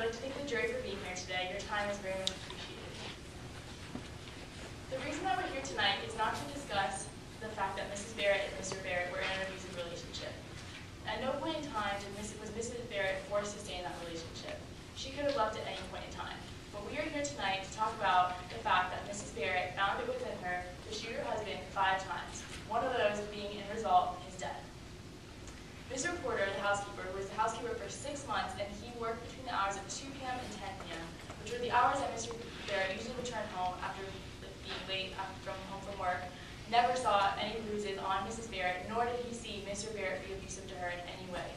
like to thank the jury for being here today. Your time is very much appreciated. The reason that we're here tonight is not to discuss the fact that Mrs. Barrett and Mr. Barrett were in an abusive relationship. At no point in time was Mrs. Barrett forced to stay in that relationship. She could have left at any point in time. But we are here tonight to talk about the fact that Mrs. Barrett found it within her to shoot her husband 5 times, one of those being in result his death. Mr. Porter, the housekeeper, was the housekeeper for 6 months, and he worked between the hours of 2 p.m. and 10 p.m., which were the hours that Mr. Barrett usually returned home after being late from home from work. Never saw any bruises on Mrs. Barrett, nor did he see Mr. Barrett be abusive to her in any way.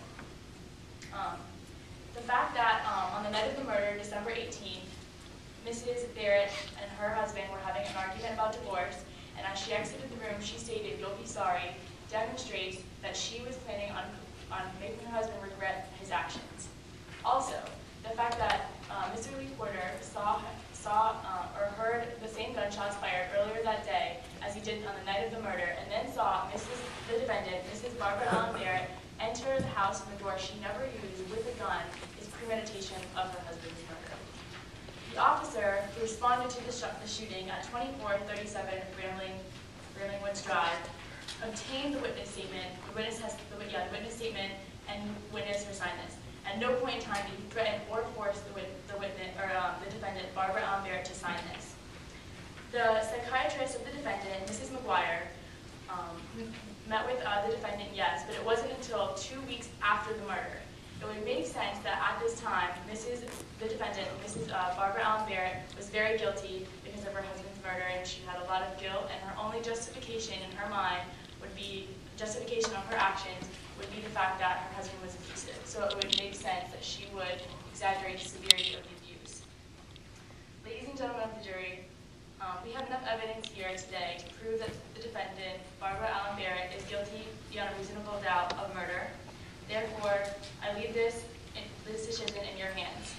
The fact that on the night of the murder, December 18th, Mrs. Barrett and her husband were having an argument about divorce, and as she exited the room, she stated, "You'll be sorry," demonstrates that she was planning on making her husband regret his actions. Also, the fact that Mr. Lee Porter saw or heard the same gunshots fired earlier that day as he did on the night of the murder, and then saw the defendant, Mrs. Barbara Allen Barrett, enter the house from the door she never used with a gun is premeditation of her husband's murder. The officer who responded to the shooting at 2437 Ramling Woods Drive obtained the witness statement, witness statement, and witness her sign this. At no point in time did he threaten or force the defendant, Barbara Allen Barrett, to sign this. The psychiatrist of the defendant, Mrs. McGuire, met with the defendant, yes, but it wasn't until 2 weeks after the murder. It would make sense that at this time, the defendant, Mrs. Barbara Allen Barrett, was very guilty because of her husband's murder, and she had a lot of guilt, and her only justification in her mind would be, justification of her actions would be the fact that her husband was abusive. So it would make sense that she would exaggerate the severity of the abuse. Ladies and gentlemen of the jury, we have enough evidence here today to prove that the defendant, Barbara Allen Barrett, is guilty beyond a reasonable doubt of murder. Therefore, I leave this decision in your hands.